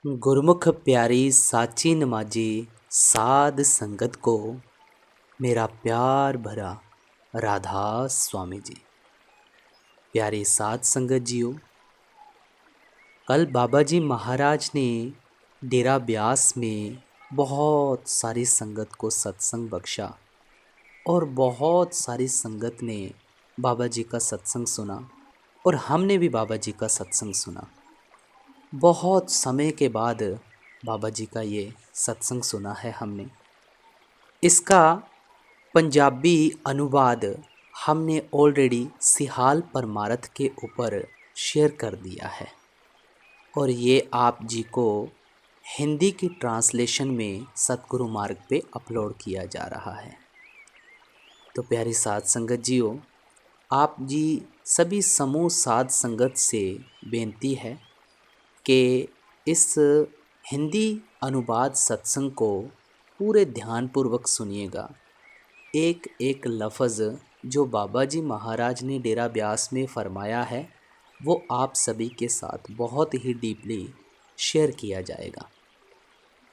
गुरमुख प्यारी साची नमाजी साध संगत को मेरा प्यार भरा राधा स्वामी जी। प्यारे साध संगत जियो, कल बाबा जी महाराज ने डेरा ब्यास में बहुत सारी संगत को सत्संग बख्शा और बहुत सारी संगत ने बाबा जी का सत्संग सुना और हमने भी बाबा जी का सत्संग सुना। बहुत समय के बाद बाबा जी का ये सत्संग सुना है हमने। इसका पंजाबी अनुवाद हमने ऑलरेडी सिहाल परमारथ के ऊपर शेयर कर दिया है और ये आप जी को हिंदी की ट्रांसलेशन में सतगुरु मार्ग पे अपलोड किया जा रहा है। तो प्यारी साध संगत जियो, आप जी सभी समूह साध संगत से बेनती है कि इस हिंदी अनुवाद सत्संग को पूरे ध्यानपूर्वक सुनिएगा। एक एक लफ्ज़ जो बाबा जी महाराज ने डेरा ब्यास में फरमाया है वो आप सभी के साथ बहुत ही डीपली शेयर किया जाएगा।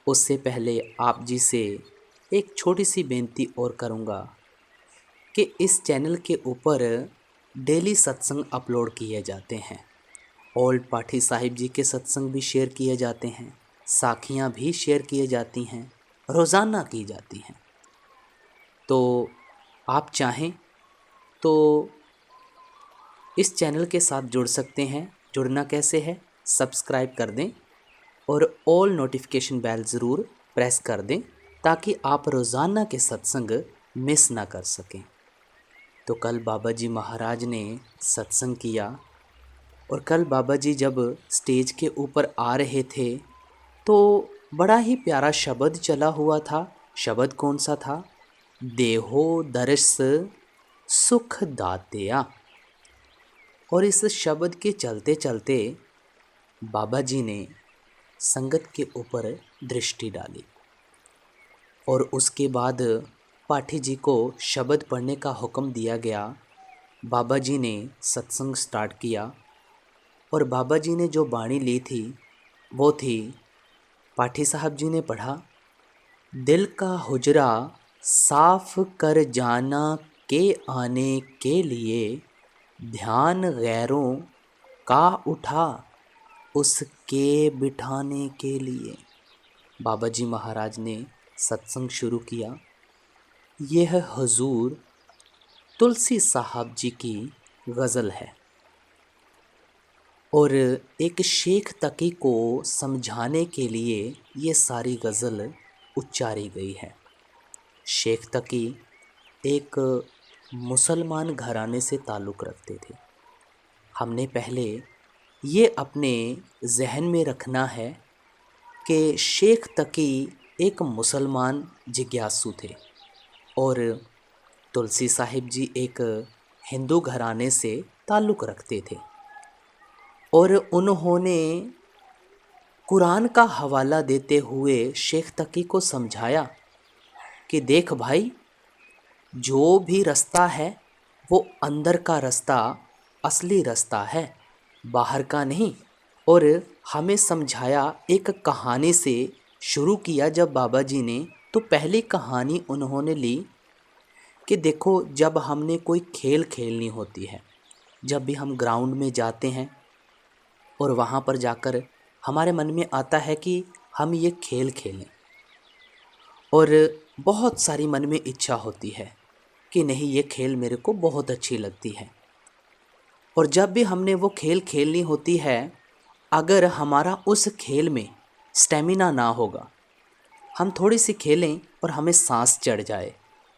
उससे पहले आप जी से एक छोटी सी बेनती और करूँगा कि इस चैनल के ऊपर डेली सत्संग अपलोड किए जाते हैं। ओल्ड पाठी साहिब जी के सत्संग भी शेयर किए जाते हैं, साखियाँ भी शेयर किए जाती हैं, रोज़ाना की जाती हैं। तो आप चाहें तो इस चैनल के साथ जुड़ सकते हैं। जुड़ना कैसे है? सब्सक्राइब कर दें और ऑल नोटिफिकेशन बेल ज़रूर प्रेस कर दें ताकि आप रोज़ाना के सत्संग मिस ना कर सकें। तो कल बाबा जी महाराज ने सत्संग किया और कल बाबा जी जब स्टेज के ऊपर आ रहे थे तो बड़ा ही प्यारा शब्द चला हुआ था। शब्द कौन सा था? देहो दर्श सुख दातिया। और इस शब्द के चलते चलते बाबा जी ने संगत के ऊपर दृष्टि डाली और उसके बाद पाठी जी को शब्द पढ़ने का हुक्म दिया गया। बाबा जी ने सत्संग स्टार्ट किया और बाबा जी ने जो बाणी ली थी वो थी, पाठी साहब जी ने पढ़ा, दिल का हुजरा साफ कर जाना के आने के लिए ध्यान गैरों का उठा उसके बिठाने के लिए। बाबा जी महाराज ने सत्संग शुरू किया। यह हुजूर तुलसी साहब जी की गज़ल है और एक शेख तकी को समझाने के लिए ये सारी गज़ल उच्चारी गई है। शेख तकी एक मुसलमान घराने से ताल्लुक़ रखते थे। हमने पहले ये अपने जहन में रखना है कि शेख तकी एक मुसलमान जिज्ञासु थे और तुलसी साहिब जी एक हिंदू घराने से ताल्लुक़ रखते थे और उन्होंने कुरान का हवाला देते हुए शेख तकी को समझाया कि देख भाई, जो भी रास्ता है वो अंदर का रास्ता असली रास्ता है, बाहर का नहीं। और हमें समझाया, एक कहानी से शुरू किया जब बाबा जी ने, तो पहली कहानी उन्होंने ली कि देखो, जब हमने कोई खेल खेलनी होती है, जब भी हम ग्राउंड में जाते हैं और वहाँ पर जाकर हमारे मन में आता है कि हम ये खेल खेलें और बहुत सारी मन में इच्छा होती है कि नहीं, ये खेल मेरे को बहुत अच्छी लगती है। और जब भी हमने वो खेल खेलनी होती है, अगर हमारा उस खेल में स्टेमिना ना होगा, हम थोड़ी सी खेलें और हमें सांस चढ़ जाए,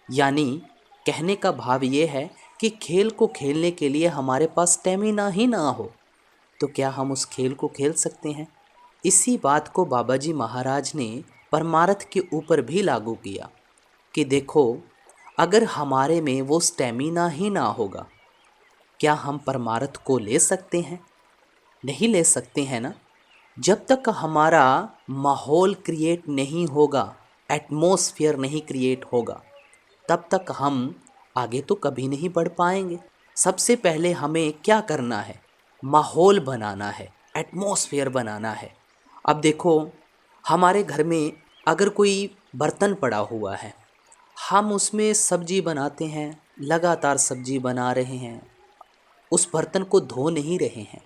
यानी कहने का भाव ये है कि खेल को खेलने के लिए हमारे पास स्टेमिना ही ना हो तो क्या हम उस खेल को खेल सकते हैं? इसी बात को बाबा जी महाराज ने परमार्थ के ऊपर भी लागू किया कि देखो, अगर हमारे में वो स्टेमिना ही ना होगा, क्या हम परमार्थ को ले सकते हैं? नहीं ले सकते हैं ना। जब तक हमारा माहौल क्रिएट नहीं होगा, एटमॉस्फेयर नहीं क्रिएट होगा, तब तक हम आगे तो कभी नहीं बढ़ पाएंगे। सबसे पहले हमें क्या करना है? माहौल बनाना है, एटमॉस्फेयर बनाना है। अब देखो, हमारे घर में अगर कोई बर्तन पड़ा हुआ है, हम उसमें सब्जी बनाते हैं, लगातार सब्जी बना रहे हैं, उस बर्तन को धो नहीं रहे हैं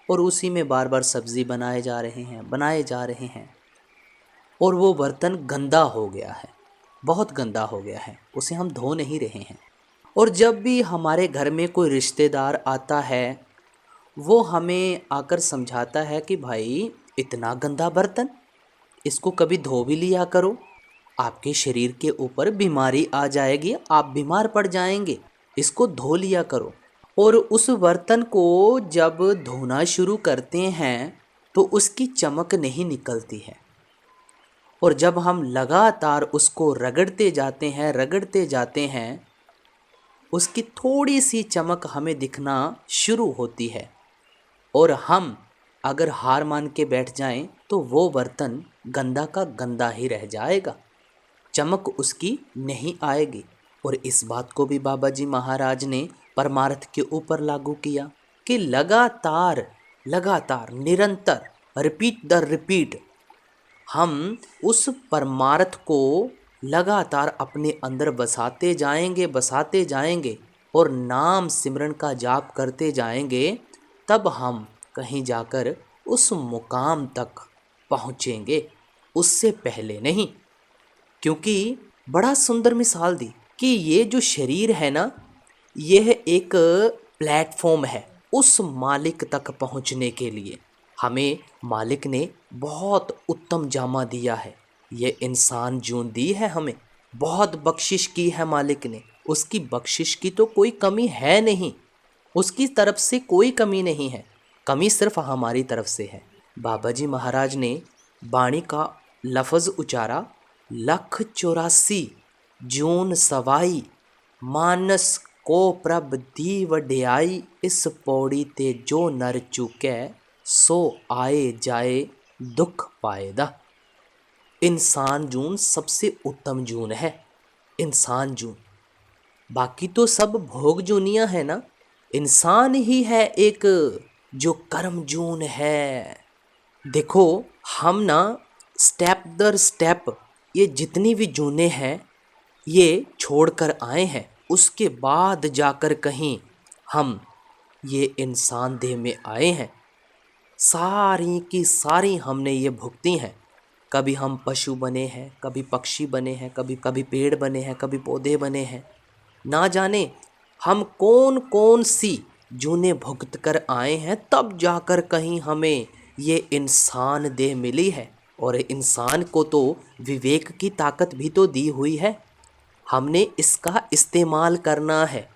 और उसी में बार बार सब्जी बनाए जा रहे हैं और वो बर्तन गंदा हो गया है, बहुत गंदा हो गया है, उसे हम धो नहीं रहे हैं। और जब भी हमारे घर में कोई रिश्तेदार आता है, वो हमें आकर समझाता है कि भाई इतना गंदा बर्तन, इसको कभी धो भी लिया करो, आपके शरीर के ऊपर बीमारी आ जाएगी, आप बीमार पड़ जाएंगे, इसको धो लिया करो। और उस बर्तन को जब धोना शुरू करते हैं तो उसकी चमक नहीं निकलती है, और जब हम लगातार उसको रगड़ते जाते हैं, उसकी थोड़ी सी चमक हमें दिखना शुरू होती है। और हम अगर हार मान के बैठ जाएं तो वो बर्तन गंदा का गंदा ही रह जाएगा, चमक उसकी नहीं आएगी। और इस बात को भी बाबा जी महाराज ने परमार्थ के ऊपर लागू किया कि लगातार निरंतर, रिपीट द रिपीट, हम उस परमार्थ को लगातार अपने अंदर बसाते जाएंगे और नाम सिमरन का जाप करते जाएंगे, तब हम कहीं जाकर उस मुकाम तक पहुँचेंगे, उससे पहले नहीं। क्योंकि बड़ा सुंदर मिसाल दी कि ये जो शरीर है ना, यह एक प्लेटफॉर्म है उस मालिक तक पहुंचने के लिए। हमें मालिक ने बहुत उत्तम जामा दिया है, ये इंसान जून दी है, हमें बहुत बख्शिश की है मालिक ने। उसकी बख्शिश की तो कोई कमी है नहीं, उसकी तरफ से कोई कमी नहीं है, कमी सिर्फ हमारी तरफ से है। बाबा जी महाराज ने बाणी का लफ्ज़ उचारा, 184 जून सवाई, मानस को प्रभ दी वड्याई, इस पौड़ी ते जो नर चूकै, सो आए जाए दुख पाएदा। इंसान जून सबसे उत्तम जून है, इंसान जून। बाकी तो सब भोग जूनियाँ है ना, इंसान ही है एक जो कर्म जून है। देखो, हम ना स्टेप दर स्टेप ये जितनी भी जूने हैं ये छोड़कर आए हैं, उसके बाद जाकर कहीं हम ये इंसान देह में आए हैं। सारी की सारी हमने ये भुगती हैं। कभी हम पशु बने हैं, कभी पक्षी बने हैं, कभी पेड़ बने हैं, कभी पौधे बने हैं। ना जाने हम कौन कौन सी जूने भुगत कर आए हैं, तब जाकर कहीं हमें ये इंसान देह मिली है। और इंसान को तो विवेक की ताकत भी तो दी हुई है, हमने इसका इस्तेमाल करना है।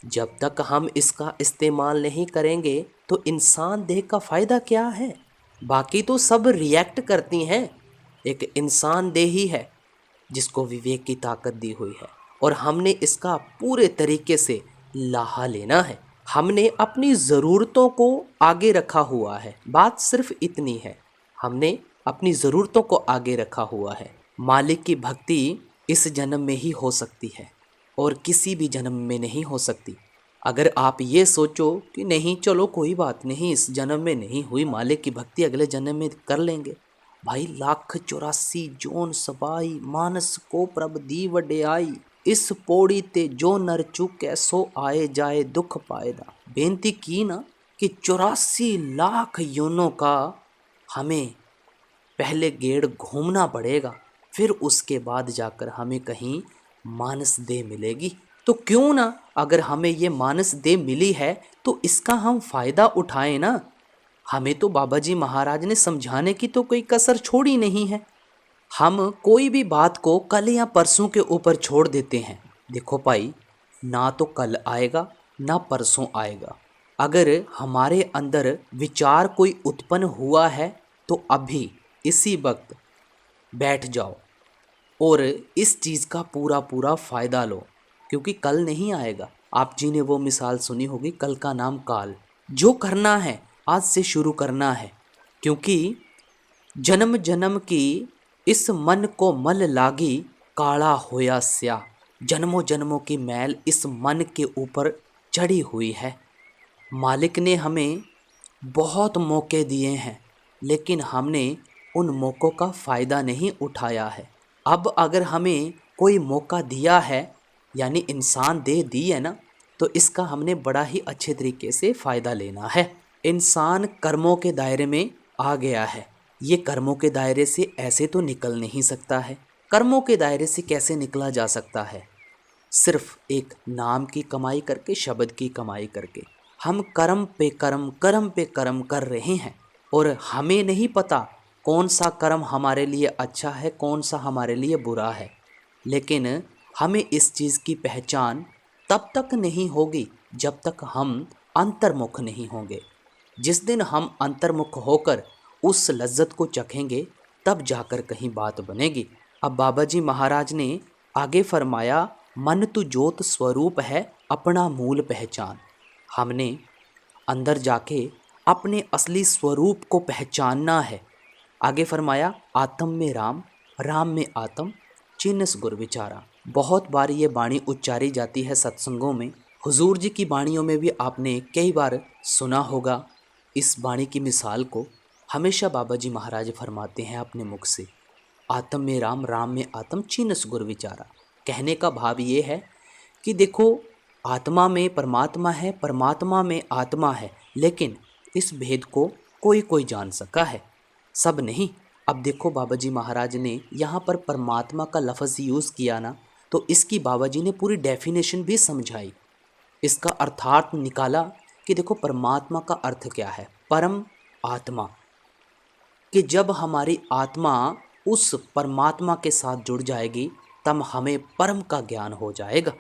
जब तक हम इसका इस्तेमाल नहीं करेंगे तो इंसान देह का फ़ायदा क्या है। बाकी तो सब रिएक्ट करती हैं, एक इंसान देह ही है जिसको विवेक की ताकत दी हुई है, और हमने इसका पूरे तरीके से लाहा लेना है। हमने अपनी ज़रूरतों को आगे रखा हुआ है, बात सिर्फ इतनी है, हमने अपनी ज़रूरतों को आगे रखा हुआ है। मालिक की भक्ति इस जन्म में ही हो सकती है और किसी भी जन्म में नहीं हो सकती। अगर आप ये सोचो कि नहीं चलो कोई बात नहीं, इस जन्म में नहीं हुई मालिक की भक्ति, अगले जन्म में कर लेंगे, भाई 184 जोन सबाई, मानस को प्रभ दी वड्याई, इस पौड़ी ते जो नर चूकै, सो आए जाए दुख पाएदा। बेनती की ना कि 84 लाख योनों का हमें पहले गेड़ घूमना पड़ेगा, फिर उसके बाद जाकर हमें कहीं मानस देह मिलेगी। तो क्यों ना, अगर हमें ये मानस देह मिली है तो इसका हम फ़ायदा उठाएं ना। हमें तो बाबा जी महाराज ने समझाने की तो कोई कसर छोड़ी नहीं है। हम कोई भी बात को कल या परसों के ऊपर छोड़ देते हैं। देखो भाई, ना तो कल आएगा ना परसों आएगा। अगर हमारे अंदर विचार कोई उत्पन्न हुआ है तो अभी इसी वक्त बैठ जाओ और इस चीज़ का पूरा पूरा फ़ायदा लो, क्योंकि कल नहीं आएगा। आप जी ने वो मिसाल सुनी होगी, कल का नाम काल। जो करना है आज से शुरू करना है, क्योंकि जन्म जन्म की इस मन को मल लागी, काला होया स्या। जन्मों जन्मों की मैल इस मन के ऊपर चढ़ी हुई है। मालिक ने हमें बहुत मौके दिए हैं, लेकिन हमने उन मौक़ों का फ़ायदा नहीं उठाया है। अब अगर हमें कोई मौका दिया है, यानी इंसान दे दी है ना, तो इसका हमने बड़ा ही अच्छे तरीके से फ़ायदा लेना है। इंसान कर्मों के दायरे में आ गया है। ये कर्मों के दायरे से ऐसे तो निकल नहीं सकता है। कर्मों के दायरे से कैसे निकला जा सकता है? सिर्फ एक नाम की कमाई करके, शब्द की कमाई करके। हम कर्म पे कर्म, कर्म पे कर्म कर रहे हैं और हमें नहीं पता कौन सा कर्म हमारे लिए अच्छा है, कौन सा हमारे लिए बुरा है। लेकिन हमें इस चीज़ की पहचान तब तक नहीं होगी जब तक हम अंतर्मुख नहीं होंगे। जिस दिन हम अंतर्मुख होकर उस लज्जत को चखेंगे, तब जाकर कहीं बात बनेगी। अब बाबा जी महाराज ने आगे फरमाया, मन तु ज्योत स्वरूप है, अपना मूल पहचान। हमने अंदर जाके अपने असली स्वरूप को पहचानना है। आगे फरमाया, आत्म में राम, राम में आत्म, चिन्हस गुर विचारा। बहुत बार ये बाणी उच्चारी जाती है सत्संगों में। हुजूर जी की बाणियों में भी आपने कई बार सुना होगा इस बाणी की मिसाल को। हमेशा बाबा जी महाराज फरमाते हैं अपने मुख से, आत्म में राम, राम में आत्म, चिन्हस गुर विचारा। कहने का भाव ये है कि देखो, आत्मा में परमात्मा है, परमात्मा में आत्मा है, लेकिन इस भेद को कोई कोई जान सका है, सब नहीं। अब देखो बाबा जी महाराज ने यहाँ पर परमात्मा का लफ्ज़ यूज़ किया ना, तो इसकी बाबा जी ने पूरी डेफिनेशन भी समझाई। इसका अर्थार्थ निकाला कि देखो परमात्मा का अर्थ क्या है। परम आत्मा, कि जब हमारी आत्मा उस परमात्मा के साथ जुड़ जाएगी, तब हमें परम का ज्ञान हो जाएगा।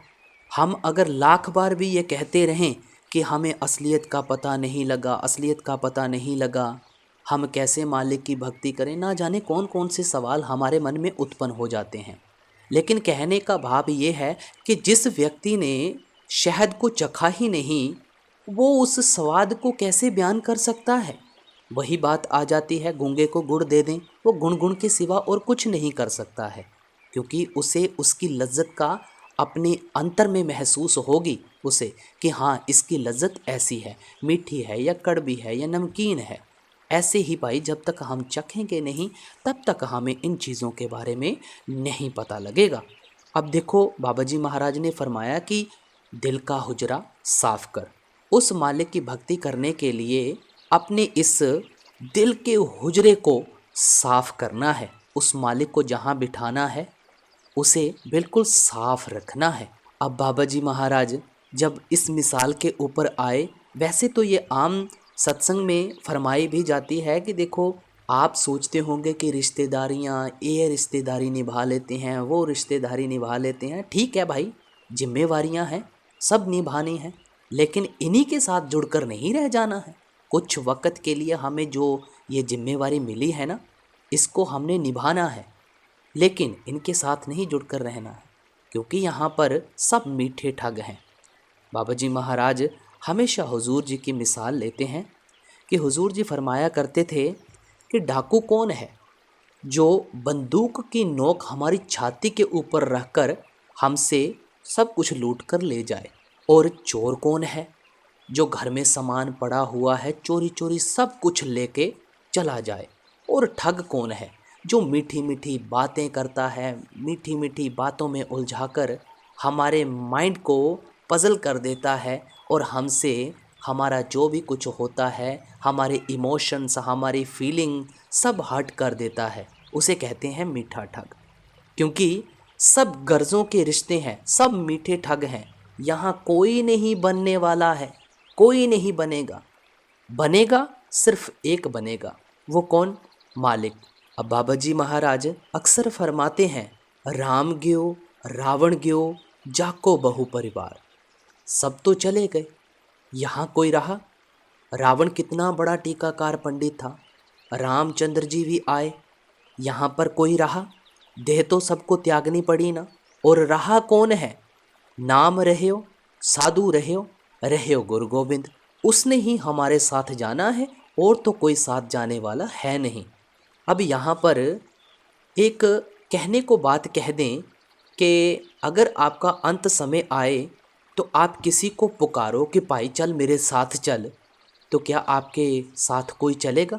हम अगर लाख बार भी ये कहते रहें कि हमें असलियत का पता नहीं लगा, असलियत का पता नहीं लगा, हम कैसे मालिक की भक्ति करें, ना जाने कौन कौन से सवाल हमारे मन में उत्पन्न हो जाते हैं। लेकिन कहने का भाव ये है कि जिस व्यक्ति ने शहद को चखा ही नहीं, वो उस स्वाद को कैसे बयान कर सकता है। वही बात आ जाती है, गूंगे को गुड़ दे दें, वो गुण गुण के सिवा और कुछ नहीं कर सकता है, क्योंकि उसे उसकी लज्जत का अपने अंतर में महसूस होगी उसे कि हाँ, इसकी लज्जत ऐसी है, मीठी है या कड़वी है या नमकीन है। ऐसे ही भाई, जब तक हम चखेंगे नहीं, तब तक हमें इन चीज़ों के बारे में नहीं पता लगेगा। अब देखो बाबा जी महाराज ने फरमाया कि दिल का हुजरा साफ कर। उस मालिक की भक्ति करने के लिए अपने इस दिल के हुजरे को साफ करना है। उस मालिक को जहाँ बिठाना है, उसे बिल्कुल साफ रखना है। अब बाबा जी महाराज जब इस मिसाल के ऊपर आए, वैसे तो ये आम सत्संग में फरमाई भी जाती है कि देखो, आप सोचते होंगे कि रिश्तेदारियाँ, ये रिश्तेदारी निभा लेते हैं, वो रिश्तेदारी निभा लेते हैं। ठीक है भाई, जिम्मेवारियाँ हैं, सब निभानी हैं, लेकिन इन्हीं के साथ जुड़कर नहीं रह जाना है। कुछ वक्त के लिए हमें जो ये जिम्मेवारी मिली है ना, इसको हमने निभाना है, लेकिन इनके साथ नहीं जुड़कर रहना है, क्योंकि यहाँ पर सब मीठे ठग हैं। बाबा जी महाराज हमेशा हुजूर जी की मिसाल लेते हैं कि हुजूर जी फरमाया करते थे कि डाकू कौन है जो बंदूक की नोक हमारी छाती के ऊपर रखकर हमसे सब कुछ लूट कर ले जाए, और चोर कौन है जो घर में सामान पड़ा हुआ है चोरी चोरी सब कुछ लेके चला जाए, और ठग कौन है जो मीठी मीठी बातें करता है, मीठी मीठी बातों में उलझाकर हमारे माइंड को पजल कर देता है और हमसे हमारा जो भी कुछ होता है, हमारे इमोशंस, हमारी फीलिंग सब हर्ट कर देता है। उसे कहते हैं मीठा ठग। क्योंकि सब गर्जों के रिश्ते हैं, सब मीठे ठग हैं। यहाँ कोई नहीं बनने वाला है, कोई नहीं बनेगा। बनेगा सिर्फ एक बनेगा, वो कौन? मालिक। अब बाबा जी महाराज अक्सर फरमाते हैं, राम ग्यो रावण ग्यो, जाको बहु परिवार। सब तो चले गए, यहाँ कोई रहा? रावण कितना बड़ा टीकाकार पंडित था, रामचंद्र जी भी आए, यहाँ पर कोई रहा? देह तो सबको त्यागनी पड़ी ना। और रहा कौन है? नाम रह्यो, साधु रह्यो, रह्यो गुरु गोविंद। उसने ही हमारे साथ जाना है, और तो कोई साथ जाने वाला है नहीं। अब यहाँ पर एक कहने को बात कह दें कि अगर आपका अंत समय आए तो आप किसी को पुकारो कि भाई चल मेरे साथ चल, तो क्या आपके साथ कोई चलेगा?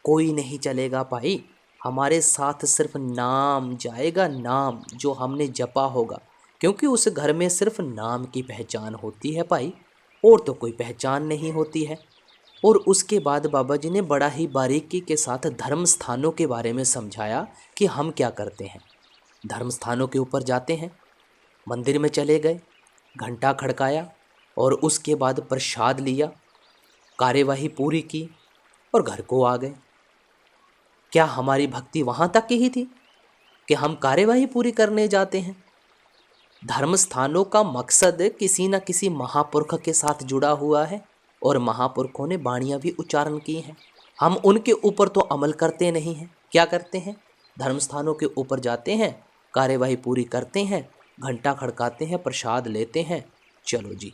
कोई नहीं चलेगा भाई, हमारे साथ सिर्फ नाम जाएगा, नाम जो हमने जपा होगा, क्योंकि उस घर में सिर्फ नाम की पहचान होती है भाई, और तो कोई पहचान नहीं होती है। और उसके बाद बाबा जी ने बड़ा ही बारीकी के साथ धर्म स्थानों के बारे में समझाया कि हम क्या करते हैं। धर्म स्थानों के ऊपर जाते हैं, मंदिर में चले गए, घंटा खड़काया और उसके बाद प्रसाद लिया, कार्यवाही पूरी की और घर को आ गए। क्या हमारी भक्ति वहाँ तक ही थी कि हम कार्यवाही पूरी करने जाते हैं? धर्म स्थानों का मकसद किसी न किसी महापुरुष के साथ जुड़ा हुआ है और महापुरुषों ने बाणियाँ भी उच्चारण की हैं। हम उनके ऊपर तो अमल करते नहीं हैं। क्या करते हैं? धर्म स्थानों के ऊपर जाते हैं, कार्यवाही पूरी करते हैं, घंटा खड़काते हैं, प्रसाद लेते हैं, चलो जी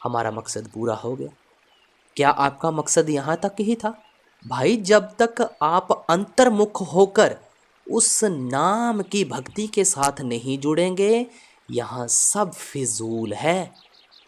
हमारा मकसद पूरा हो गया। क्या आपका मकसद यहाँ तक ही था? भाई जब तक आप अंतर्मुख होकर उस नाम की भक्ति के साथ नहीं जुड़ेंगे, यहाँ सब फिजूल है,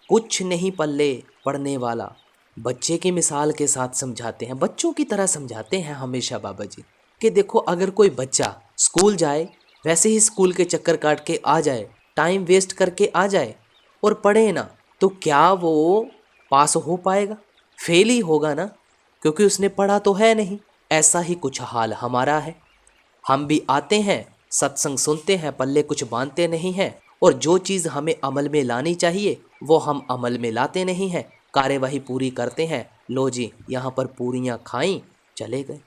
कुछ नहीं पल्ले पड़ने वाला। बच्चे की मिसाल के साथ समझाते हैं, बच्चों की तरह समझाते हैं हमेशा बाबा जी कि देखो अगर कोई बच्चा स्कूल जाए, वैसे ही स्कूल के चक्कर काट के आ जाए, टाइम वेस्ट करके आ जाए और पढ़े ना, तो क्या वो पास हो पाएगा? फेल ही होगा ना, क्योंकि उसने पढ़ा तो है नहीं। ऐसा ही कुछ हाल हमारा है। हम भी आते हैं, सत्संग सुनते हैं, पल्ले कुछ बांधते नहीं हैं, और जो चीज़ हमें अमल में लानी चाहिए वो हम अमल में लाते नहीं हैं। कार्यवाही पूरी करते हैं, लो जी यहाँ पर पूरियाँ खाई, चले गए।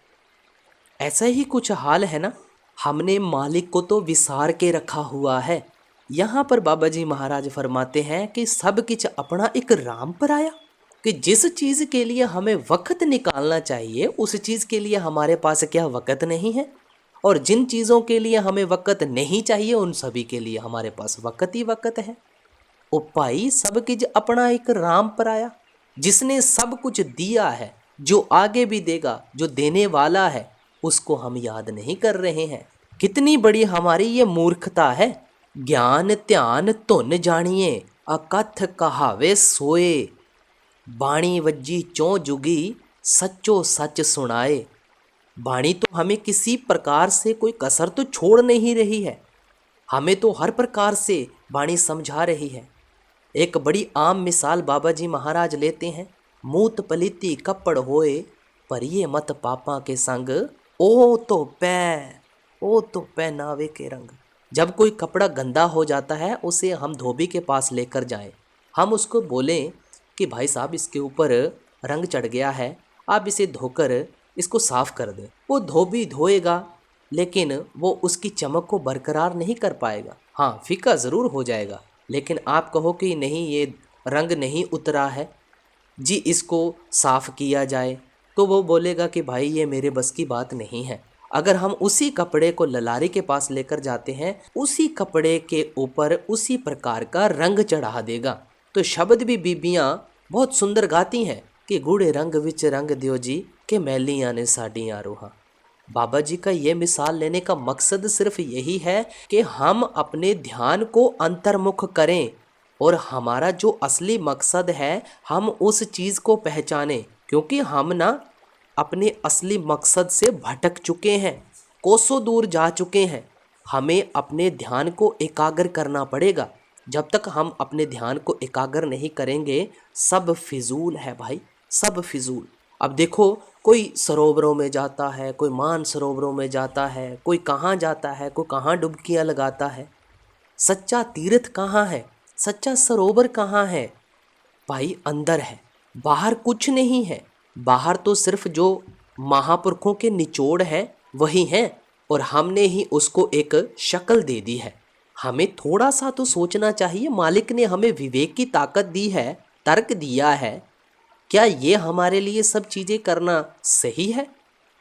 ऐसा ही कुछ हाल है ना। हमने मालिक को तो विसार के रखा हुआ है। यहाँ पर बाबा जी महाराज फरमाते हैं कि सब कुछ अपना एक राम पर आया, कि जिस चीज़ के लिए हमें वक्त निकालना चाहिए उस चीज़ के लिए हमारे पास क्या वक्त नहीं है, और जिन चीज़ों के लिए हमें वक्त नहीं चाहिए उन सभी के लिए हमारे पास वक्त ही वक्त है। ओ भाई सब कुछ अपना एक राम पर आया, जिसने सब कुछ दिया है, जो आगे भी देगा, जो देने वाला है, उसको हम याद नहीं कर रहे हैं। कितनी बड़ी हमारी ये मूर्खता है। ज्ञान ध्यान धुन जानिए, अकथ कहावे सोए, बाणी वज्जी चौं जुगी, सच्चो सच सुनाए। बाणी तो हमें किसी प्रकार से कोई कसर तो छोड़ नहीं रही है, हमें तो हर प्रकार से बाणी समझा रही है। एक बड़ी आम मिसाल बाबा जी महाराज लेते हैं, मूत पलीती कपड़ होए, परिये मत पापा के संग, ओ तो पै नावे के रंग। जब कोई कपड़ा गंदा हो जाता है उसे हम धोबी के पास लेकर जाएं, हम उसको बोलें कि भाई साहब इसके ऊपर रंग चढ़ गया है, आप इसे धोकर इसको साफ़ कर दें। वो धोबी धोएगा लेकिन वो उसकी चमक को बरकरार नहीं कर पाएगा। हाँ फीका ज़रूर हो जाएगा, लेकिन आप कहो कि नहीं ये रंग नहीं उतरा है जी, इसको साफ़ किया जाए, तो वो बोलेगा कि भाई ये मेरे बस की बात नहीं है। अगर हम उसी कपड़े को ललारी के पास लेकर जाते हैं, उसी कपड़े के ऊपर उसी प्रकार का रंग चढ़ा देगा। तो शब्द भी बीबियाँ बहुत सुंदर गाती हैं कि गूढ़े रंग विच रंग दियो जी, के मैलियाँ ने साड़ियाँ रोहा। बाबा जी का ये मिसाल लेने का मकसद सिर्फ यही है कि हम अपने ध्यान को अंतर्मुख करें और हमारा जो असली मकसद है हम उस चीज़ को पहचानें, क्योंकि हम ना अपने असली मकसद से भटक चुके हैं, कोसों दूर जा चुके हैं। हमें अपने ध्यान को एकाग्र करना पड़ेगा। जब तक हम अपने ध्यान को एकाग्र नहीं करेंगे सब फिजूल है भाई, सब फिजूल। अब देखो कोई सरोवरों में जाता है, कोई मान सरोवरों में जाता है, कोई कहाँ जाता है, कोई कहाँ डुबकियाँ लगाता है। सच्चा तीर्थ कहाँ है, सच्चा सरोवर कहाँ है? भाई अंदर है, बाहर कुछ नहीं है। बाहर तो सिर्फ जो महापुरुषों के निचोड़ है वही है, और हमने ही उसको एक शक्ल दे दी है। हमें थोड़ा सा तो सोचना चाहिए। मालिक ने हमें विवेक की ताकत दी है, तर्क दिया है, क्या ये हमारे लिए सब चीज़ें करना सही है?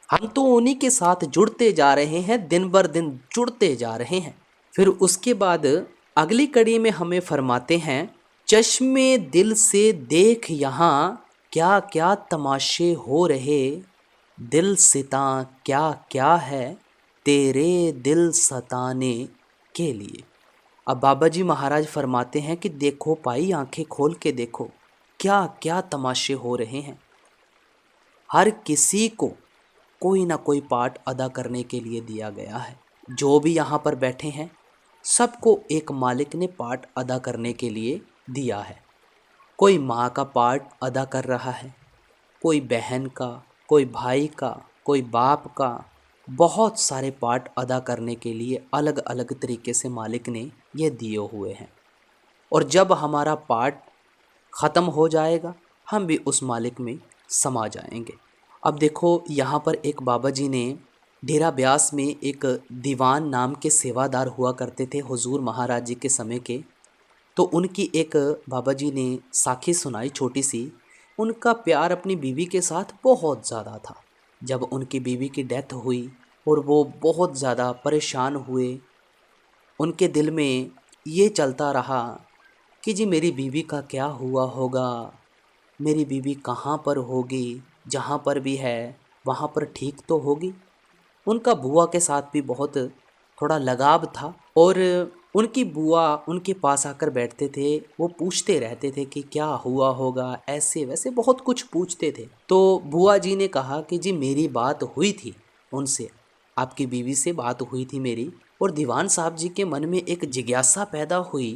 हम तो उन्हीं के साथ जुड़ते जा रहे हैं, दिन बर दिन जुड़ते जा रहे हैं। फिर उसके बाद अगली कड़ी में हमें फरमाते हैं, चश्मे दिल से देख यहाँ क्या क्या तमाशे हो रहे, दिल सिता क्या क्या है तेरे दिल सताने के लिए। अब बाबा जी महाराज फरमाते हैं कि देखो भाई आंखें खोल के देखो क्या क्या तमाशे हो रहे हैं। हर किसी को कोई ना कोई पार्ट अदा करने के लिए दिया गया है। जो भी यहाँ पर बैठे हैं सबको एक मालिक ने पार्ट अदा करने के लिए दिया है। कोई माँ का पार्ट अदा कर रहा है, कोई बहन का, कोई भाई का, कोई बाप का, बहुत सारे पार्ट अदा करने के लिए अलग अलग तरीके से मालिक ने ये दिए हुए हैं। और जब हमारा पार्ट ख़त्म हो जाएगा हम भी उस मालिक में समा जाएंगे। अब देखो यहाँ पर एक बाबा जी ने डेरा ब्यास में एक दीवान नाम के सेवादार हुआ करते थे हुजूर महाराज जी के समय के। तो उनकी एक बाबा जी ने साखी सुनाई छोटी सी। उनका प्यार अपनी बीवी के साथ बहुत ज़्यादा था। जब उनकी बीवी की डेथ हुई और वो बहुत ज़्यादा परेशान हुए, उनके दिल में ये चलता रहा कि जी मेरी बीवी का क्या हुआ होगा, मेरी बीवी कहाँ पर होगी, जहाँ पर भी है वहाँ पर ठीक तो होगी। उनका बुआ के साथ भी बहुत थोड़ा लगाव था और उनकी बुआ उनके पास आकर बैठते थे, वो पूछते रहते थे कि क्या हुआ होगा, ऐसे वैसे बहुत कुछ पूछते थे। तो बुआ जी ने कहा कि जी मेरी बात हुई थी उनसे, आपकी बीवी से बात हुई थी मेरी। और दीवान साहब जी के मन में एक जिज्ञासा पैदा हुई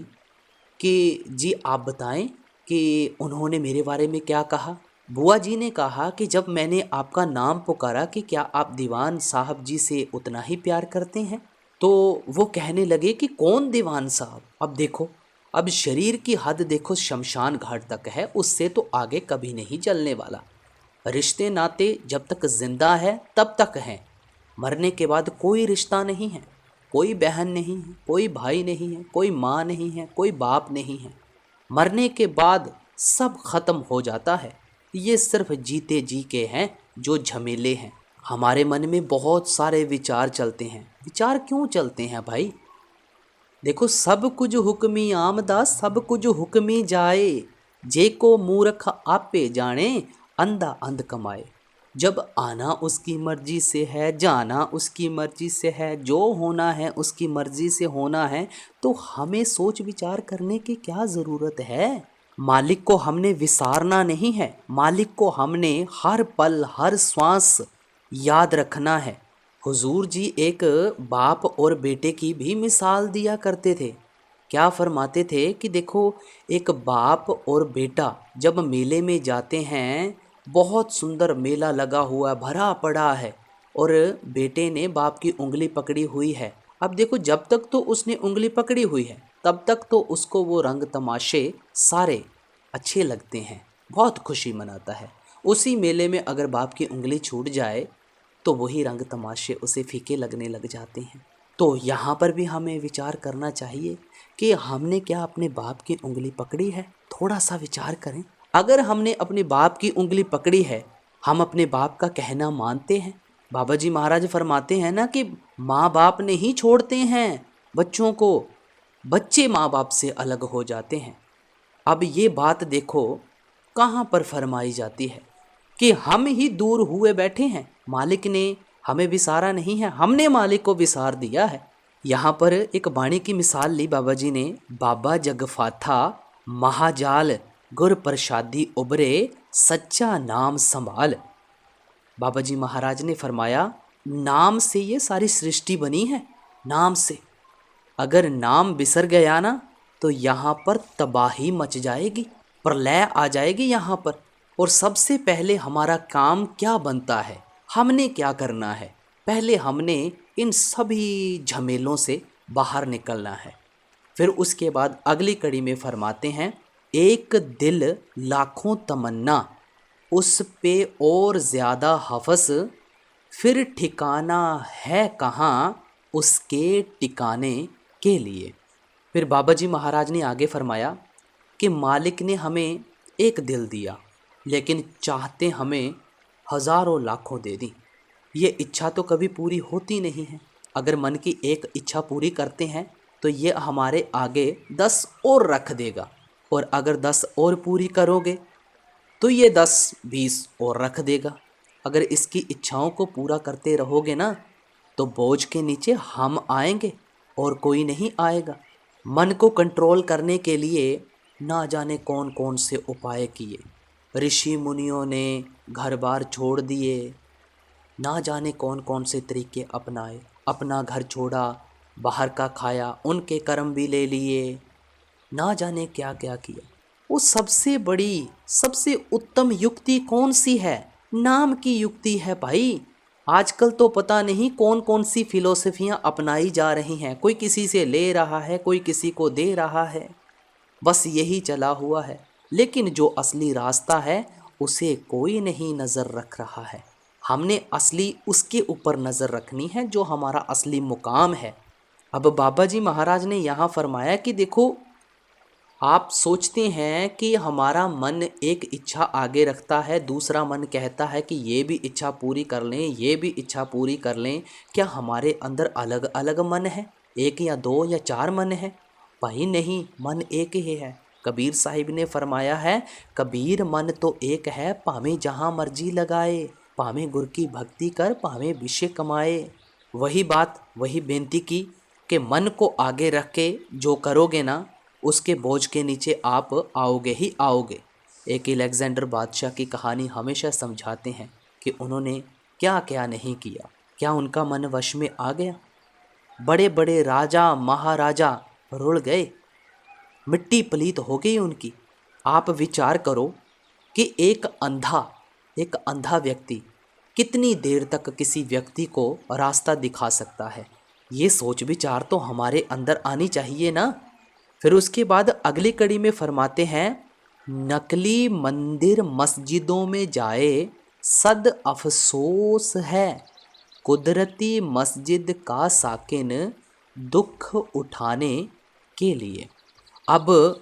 कि जी आप बताएं कि उन्होंने मेरे बारे में क्या कहा। बुआ जी ने कहा कि जब मैंने आपका नाम पुकारा कि क्या आप दीवान साहब जी से उतना ही प्यार करते हैं, तो वो कहने लगे कि कौन दीवान साहब। अब देखो, अब शरीर की हद देखो शमशान घाट तक है, उससे तो आगे कभी नहीं चलने वाला। रिश्ते नाते जब तक जिंदा है तब तक हैं, मरने के बाद कोई रिश्ता नहीं है, कोई बहन नहीं है, कोई भाई नहीं है, कोई माँ नहीं है, कोई बाप नहीं है। मरने के बाद सब खत्म हो जाता है। ये सिर्फ जीते जी के हैं जो झमेले हैं। हमारे मन में बहुत सारे विचार चलते हैं। विचार क्यों चलते हैं भाई? देखो, सब कुछ हुक्मी आमदा सब कुछ हुक्मी जाए, जे को मूर्ख आपे जाने अंधा अंध कमाए। जब आना उसकी मर्जी से है, जाना उसकी मर्जी से है, जो होना है उसकी मर्जी से होना है, तो हमें सोच विचार करने की क्या ज़रूरत है? मालिक को हमने विसारना नहीं है, मालिक को हमने हर पल हर श्वास याद रखना है। हुजूर जी एक बाप और बेटे की भी मिसाल दिया करते थे। क्या फरमाते थे कि देखो, एक बाप और बेटा जब मेले में जाते हैं, बहुत सुंदर मेला लगा हुआ भरा पड़ा है और बेटे ने बाप की उंगली पकड़ी हुई है। अब देखो, जब तक तो उसने उंगली पकड़ी हुई है तब तक तो उसको वो रंग तमाशे सारे अच्छे लगते हैं, बहुत खुशी मनाता है। उसी मेले में अगर बाप की उंगली छूट जाए तो वही रंग तमाशे उसे फीके लगने लग जाते हैं। तो यहाँ पर भी हमें विचार करना चाहिए कि हमने क्या अपने बाप की उंगली पकड़ी है। थोड़ा सा विचार करें। अगर हमने अपने बाप की उंगली पकड़ी है, हम अपने बाप का कहना मानते हैं। बाबा जी महाराज फरमाते हैं ना कि माँ बाप नहीं छोड़ते हैं बच्चों को, बच्चे माँ बाप से अलग हो जाते हैं। अब ये बात देखो कहाँ पर फरमाई जाती है कि हम ही दूर हुए बैठे हैं, मालिक ने हमें विसारा नहीं है, हमने मालिक को विसार दिया है। यहाँ पर एक वाणी की मिसाल ली बाबा जी ने। बाबा जगफाथा महाजाल गुर प्रसादी उबरे सच्चा नाम संभाल। बाबा जी महाराज ने फरमाया, नाम से ये सारी सृष्टि बनी है, नाम से। अगर नाम बिसर गया ना तो यहाँ पर तबाही मच जाएगी, प्रलय आ जाएगी यहाँ पर। और सबसे पहले हमारा काम क्या बनता है, हमने क्या करना है? पहले हमने इन सभी झमेलों से बाहर निकलना है। फिर उसके बाद अगली कड़ी में फरमाते हैं, एक दिल लाखों तमन्ना उस पे और ज़्यादा हवस, फिर ठिकाना है कहाँ उसके टिकाने के लिए। फिर बाबा जी महाराज ने आगे फरमाया कि मालिक ने हमें एक दिल दिया, लेकिन चाहते हमें हज़ारों लाखों दे दी। ये इच्छा तो कभी पूरी होती नहीं है। अगर मन की एक इच्छा पूरी करते हैं तो ये हमारे आगे 10 और रख देगा, और अगर 10 और पूरी करोगे तो ये 10-20 और रख देगा। अगर इसकी इच्छाओं को पूरा करते रहोगे ना तो बोझ के नीचे हम आएंगे और कोई नहीं आएगा। मन को कंट्रोल करने के लिए ना जाने कौन कौन से उपाय किए। ऋषि मुनियों ने घर बार छोड़ दिए, ना जाने कौन कौन से तरीके अपनाए, अपना घर छोड़ा, बाहर का खाया, उनके कर्म भी ले लिए, ना जाने क्या क्या किया। वो सबसे बड़ी, सबसे उत्तम युक्ति कौन सी है? नाम की युक्ति है भाई। आजकल तो पता नहीं कौन कौन सी फिलोसफियाँ अपनाई जा रही हैं, कोई किसी से ले रहा है, कोई किसी को दे रहा है, बस यही चला हुआ है। लेकिन जो असली रास्ता है उसे कोई नहीं नज़र रख रहा है। हमने असली उसके ऊपर नज़र रखनी है जो हमारा असली मुकाम है। अब बाबा जी महाराज ने यहाँ फरमाया कि देखो, आप सोचते हैं कि हमारा मन एक इच्छा आगे रखता है, दूसरा मन कहता है कि ये भी इच्छा पूरी कर लें, ये भी इच्छा पूरी कर लें। क्या हमारे अंदर अलग अलग मन है? एक या दो या चार मन है? भाई नहीं, मन एक ही है। कबीर साहिब ने फरमाया है, कबीर मन तो एक है, भावें जहाँ मर्जी लगाए, भावें गुर की भक्ति कर, भावें विषय कमाए। वही बात, वही बेनती की कि मन को आगे रख के जो करोगे ना, उसके बोझ के नीचे आप आओगे ही आओगे। एक अलेक्जेंडर बादशाह की कहानी हमेशा समझाते हैं कि उन्होंने क्या क्या नहीं किया। क्या उनका मन वश में आ गया? बड़े बड़े राजा महाराजा रुल गए, मिट्टी पलीत हो गई उनकी। आप विचार करो कि एक अंधा व्यक्ति कितनी देर तक किसी व्यक्ति को रास्ता दिखा सकता है? ये सोच विचार तो हमारे अंदर आनी चाहिए ना। फिर उसके बाद अगली कड़ी में फरमाते हैं, नकली मंदिर मस्जिदों में जाए सद अफसोस है, कुदरती मस्जिद का साकिन दुख उठाने के लिए। अब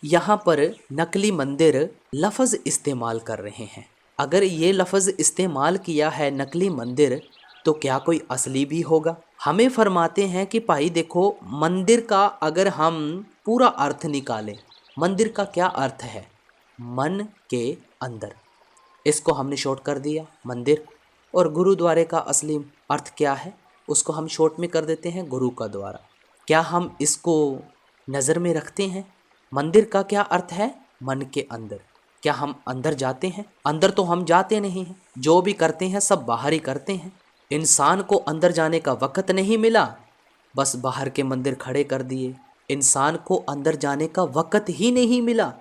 यहाँ पर नकली मंदिर लफ्ज़ इस्तेमाल कर रहे हैं। अगर ये लफ्ज़ इस्तेमाल किया है नकली मंदिर, तो क्या कोई असली भी होगा? हमें फरमाते हैं कि भाई देखो, मंदिर का अगर हम पूरा अर्थ निकालें, मंदिर का क्या अर्थ है? मन के अंदर। इसको हमने शॉर्ट कर दिया मंदिर। और गुरुद्वारे का असली अर्थ क्या है? उसको हम शॉर्ट में कर देते हैं गुरु का द्वारा। क्या हम इसको नज़र में रखते हैं? मंदिर का क्या अर्थ है? मन के अंदर। क्या हम अंदर जाते हैं? अंदर तो हम जाते नहीं हैं, जो भी करते हैं सब बाहर ही करते हैं। इंसान को अंदर जाने का वक़्त नहीं मिला, बस बाहर के मंदिर खड़े कर दिए। इंसान को अंदर जाने का वक़्त ही नहीं मिला,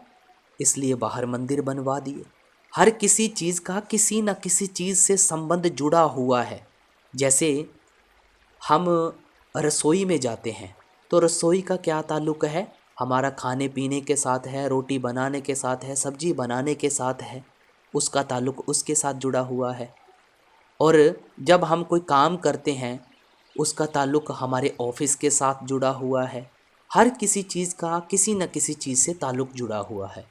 इसलिए बाहर मंदिर बनवा दिए। हर किसी चीज़ का किसी न किसी चीज़ से संबंध जुड़ा हुआ है। जैसे हम रसोई में जाते हैं तो रसोई का क्या ताल्लुक़ है? हमारा खाने पीने के साथ है, रोटी बनाने के साथ है, सब्जी बनाने के साथ है, उसका ताल्लुक़ उसके साथ जुड़ा हुआ है। और जब हम कोई काम करते हैं उसका ताल्लुक़ हमारे ऑफिस के साथ जुड़ा हुआ है। हर किसी चीज़ का किसी न किसी चीज़ से ताल्लुक़ जुड़ा हुआ है।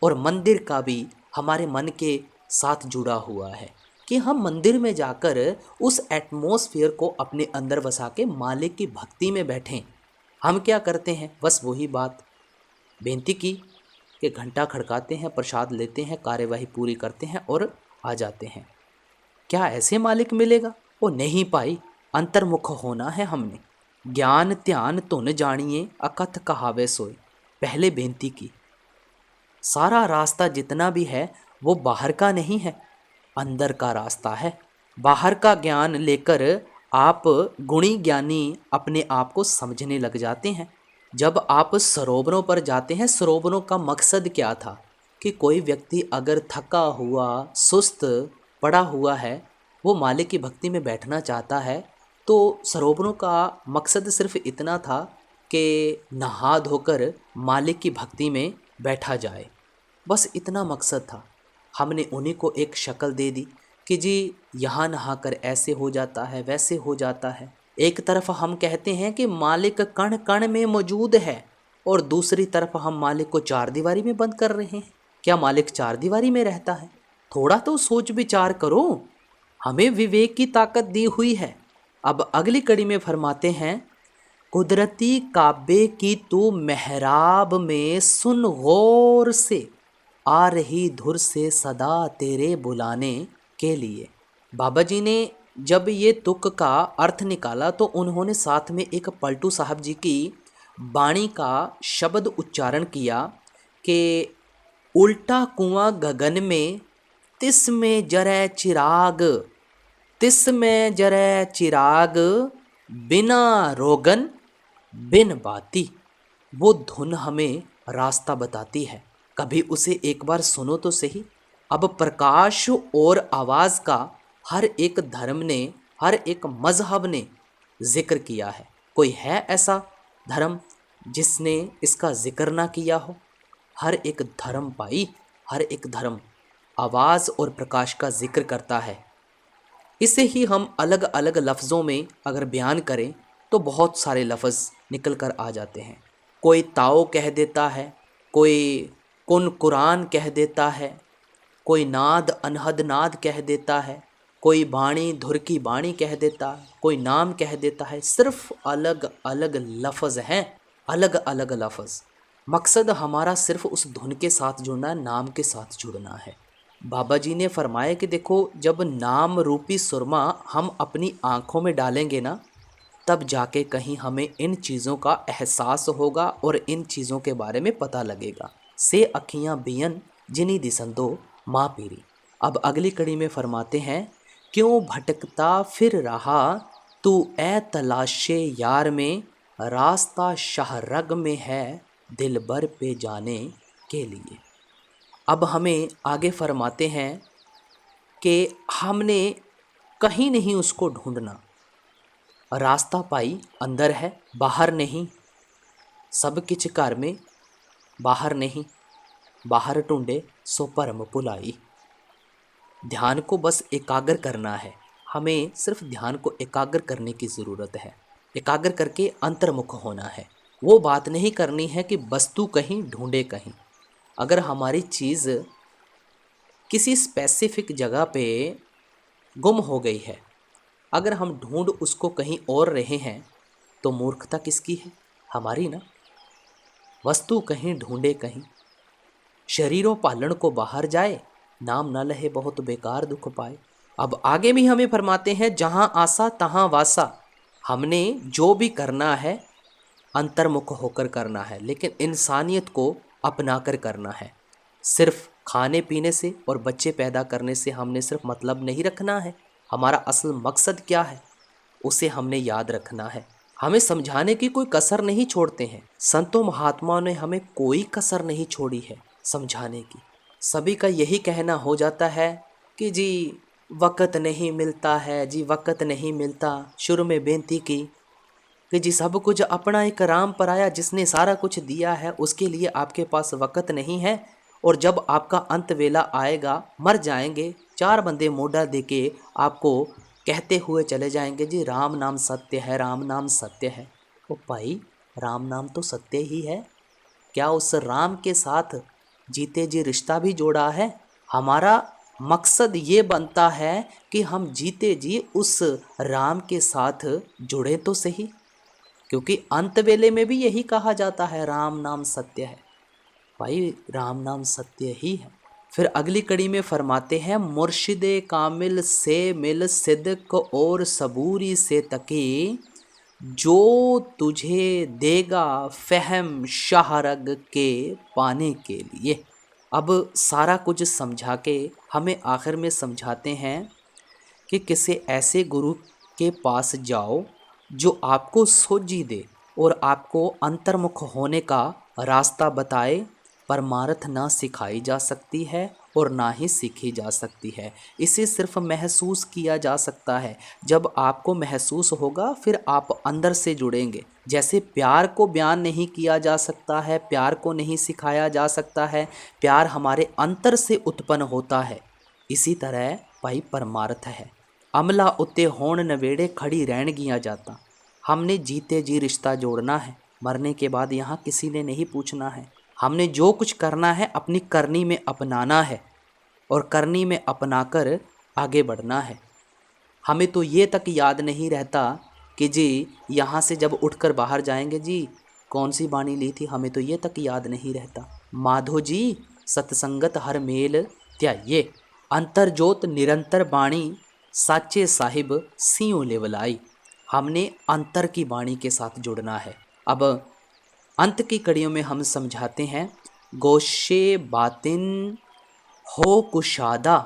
और मंदिर का भी हमारे मन के साथ जुड़ा हुआ है कि हम मंदिर में जाकर उस एटमॉस्फेयर को अपने अंदर बसा के मालिक की भक्ति में बैठें। हम क्या करते हैं? बस वही बात बेनती की कि घंटा खड़काते हैं, प्रसाद लेते हैं, कार्यवाही पूरी करते हैं और आ जाते हैं। क्या ऐसे मालिक मिलेगा? वो नहीं पाई। अंतर्मुख होना है हमने। ज्ञान ध्यान तुन जानिए, अकथ कहावे सोए। पहले बेनती की, सारा रास्ता जितना भी है वो बाहर का नहीं है, अंदर का रास्ता है। बाहर का ज्ञान लेकर आप गुणी ज्ञानी अपने आप को समझने लग जाते हैं। जब आप सरोवरों पर जाते हैं, सरोवरों का मकसद क्या था? कि कोई व्यक्ति अगर थका हुआ, सुस्त पड़ा हुआ है, वो मालिक की भक्ति में बैठना चाहता है, तो सरोवरों का मकसद सिर्फ इतना था कि नहा धोकर मालिक की भक्ति में बैठा जाए। बस इतना मकसद था। हमने उन्हीं को एक शक्ल दे दी कि जी यहाँ नहाकर ऐसे हो जाता है, वैसे हो जाता है। एक तरफ हम कहते हैं कि मालिक कण कण में मौजूद है, और दूसरी तरफ हम मालिक को चार दीवारी में बंद कर रहे हैं। क्या मालिक चार दीवारी में रहता है? थोड़ा तो सोच विचार करो। हमें विवेक की ताकत दी हुई है। अब अगली कड़ी में फरमाते हैं, कुदरती काबे की तू मेहराब में सुन गौर से, आ रही धुर से सदा तेरे बुलाने के लिए। बाबा जी ने जब ये तुक का अर्थ निकाला तो उन्होंने साथ में एक पलटू साहब जी की बाणी का शब्द उच्चारण किया कि उल्टा कुआं गगन में, तिस में जरे चिराग, तिस में जरे चिराग, बिना रोगन बिन बाती। वो धुन हमें रास्ता बताती है, कभी उसे एक बार सुनो तो सही। अब प्रकाश और आवाज़ का हर एक धर्म ने, हर एक मजहब ने जिक्र किया है। कोई है ऐसा धर्म जिसने इसका जिक्र ना किया हो? हर एक धर्म भाई, हर एक धर्म आवाज़ और प्रकाश का जिक्र करता है। इसे ही हम अलग अलग लफ्ज़ों में अगर बयान करें तो बहुत सारे लफ्ज़ निकल कर आ जाते हैं। कोई ताओ कह देता है, कोई कुन कुरान कह देता है, कोई नाद अनहद नाद कह देता है, कोई बाणी धुर की बाणी कह देता है, कोई नाम कह देता है। सिर्फ अलग अलग लफ्ज़ हैं, अलग अलग लफ्ज़। मकसद हमारा सिर्फ उस धुन के साथ जुड़ना है, नाम के साथ जुड़ना है। बाबा जी ने फरमाया कि देखो, जब नाम रूपी सुरमा हम अपनी आँखों में डालेंगे ना, तब जाके कहीं हमें इन चीज़ों का एहसास होगा और इन चीज़ों के बारे में पता लगेगा। से अखियाँ बियन जिनी दिसंदो माँ पीरी। अब अगली कड़ी में फरमाते हैं, क्यों भटकता फिर रहा तू ए तलाशे यार में, रास्ता शाहरग में है दिलबर पे जाने के लिए। अब हमें आगे फरमाते हैं कि हमने कहीं नहीं उसको ढूंढना, रास्ता पाई अंदर है बाहर नहीं, सब किछ घर में बाहर नहीं, बाहर ढूंढे सो भरम भुलाई। ध्यान को बस एकाग्र करना है, हमें सिर्फ ध्यान को एकाग्र करने की ज़रूरत है। एकाग्र करके अंतर्मुख होना है। वो बात नहीं करनी है कि वस्तु कहीं ढूंढे कहीं। अगर हमारी चीज़ किसी स्पेसिफिक जगह पे गुम हो गई है, अगर हम ढूंढ उसको कहीं और रहे हैं, तो मूर्खता किसकी है? हमारी ना। वस्तु कहीं ढूंढे कहीं, शरीरों पालन को बाहर जाए, नाम न लहे बहुत बेकार दुख पाए। अब आगे भी हमें फरमाते हैं, जहाँ आसा तहाँ वासा। हमने जो भी करना है अंतर्मुख होकर करना है, लेकिन इंसानियत को अपना कर करना है। सिर्फ खाने पीने से और बच्चे पैदा करने से हमने सिर्फ मतलब नहीं रखना है। हमारा असल मकसद क्या है, उसे हमने याद रखना है। हमें समझाने की कोई कसर नहीं छोड़ते हैं। संतों महात्माओं ने हमें कोई कसर नहीं छोड़ी है समझाने की। सभी का यही कहना हो जाता है कि जी वक़्त नहीं मिलता है, जी वक़्त नहीं मिलता। शुरू में बेनती की कि जी सब कुछ अपना एक राम पर आया, जिसने सारा कुछ दिया है, उसके लिए आपके पास वक़्त नहीं है। और जब आपका अंत वेला आएगा, मर जाएंगे, चार बंदे मोढ़ा दे के आपको कहते हुए चले जाएंगे, जी राम नाम सत्य है, राम नाम सत्य है। ओ भाई, राम नाम तो सत्य ही है। क्या उस राम के साथ जीते जी रिश्ता भी जोड़ा है? हमारा मकसद ये बनता है कि हम जीते जी उस राम के साथ जुड़े तो सही, क्योंकि अंत वेले में भी यही कहा जाता है, राम नाम सत्य है। भाई, राम नाम सत्य ही है। फिर अगली कड़ी में फरमाते हैं, मुर्शिदे कामिल से मिल सिद्क और सबूरी से तकी, जो तुझे देगा फहम शाहरग के पाने के लिए। अब सारा कुछ समझा के हमें आखिर में समझाते हैं कि किसी ऐसे गुरु के पास जाओ जो आपको सोझी दे और आपको अंतर्मुख होने का रास्ता बताए। परमार्थ ना सिखाई जा सकती है और ना ही सीखी जा सकती है, इसे सिर्फ महसूस किया जा सकता है। जब आपको महसूस होगा फिर आप अंदर से जुड़ेंगे। जैसे प्यार को बयान नहीं किया जा सकता है, प्यार को नहीं सिखाया जा सकता है, प्यार हमारे अंतर से उत्पन्न होता है, इसी तरह भाई परमार्थ है। अमला उत्ते होण नवेड़े खड़ी रहन गिया जाता। हमने जीते जी रिश्ता जोड़ना है, मरने के बाद यहाँ किसी ने नहीं पूछना है। हमने जो कुछ करना है अपनी करनी में अपनाना है और करनी में अपनाकर आगे बढ़ना है। हमें तो ये तक याद नहीं रहता कि जी यहाँ से जब उठकर बाहर जाएंगे जी कौन सी बाणी ली थी, हमें तो ये तक याद नहीं रहता। माधो जी सत्संगत हर मेल त्याये, अंतर जोत निरंतर बाणी साचे साहिब सियों लेवलाई। हमने अंतर की बाणी के साथ जुड़ना है। अब अंत की कड़ियों में हम समझाते हैं, गोशे बातिन हो कुशादा,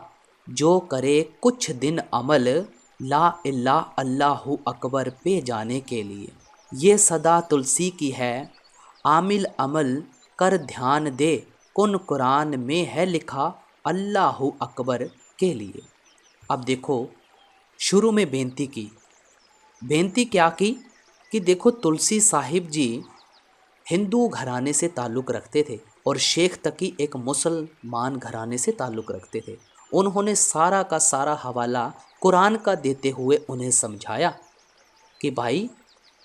जो करे कुछ दिन अमल, ला इल्ला अल्लाहु अकबर पे जाने के लिए। ये सदा तुलसी की है, आमिल अमल कर ध्यान दे, कुन कुरान में है लिखा अल्लाहु अकबर के लिए। अब देखो, शुरू में बेनती क्या की कि देखो तुलसी साहिब जी हिंदू घराने से ताल्लुक़ रखते थे और शेख तकी एक मुसलमान घराने से ताल्लुक़ रखते थे। उन्होंने सारा का सारा हवाला कुरान का देते हुए उन्हें समझाया कि भाई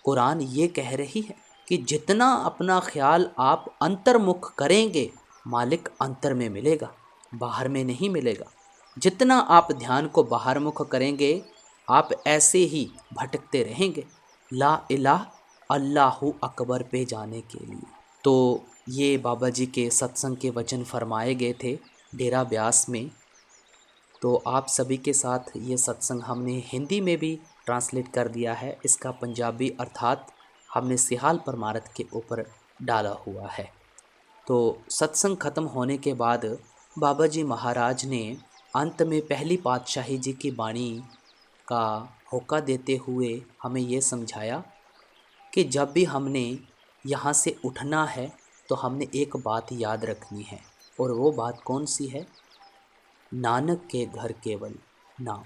कुरान ये कह रही है कि जितना अपना ख्याल आप अंतर्मुख करेंगे मालिक अंतर में मिलेगा, बाहर में नहीं मिलेगा। जितना आप ध्यान को बाहर मुख करेंगे आप ऐसे ही भटकते रहेंगे ला इलाह अल्लाहु अकबर पे जाने के लिए। तो ये बाबा जी के सत्संग के वचन फरमाए गए थे डेरा ब्यास में। तो आप सभी के साथ ये सत्संग हमने हिंदी में भी ट्रांसलेट कर दिया है, इसका पंजाबी अर्थात हमने सिहाल परमारथ के ऊपर डाला हुआ है। तो सत्संग ख़त्म होने के बाद बाबा जी महाराज ने अंत में पहली पातशाही जी की वाणी का होका देते हुए हमें ये समझाया कि जब भी हमने यहाँ से उठना है तो हमने एक बात याद रखनी है, और वो बात कौन सी है? नानक के घर केवल नाम।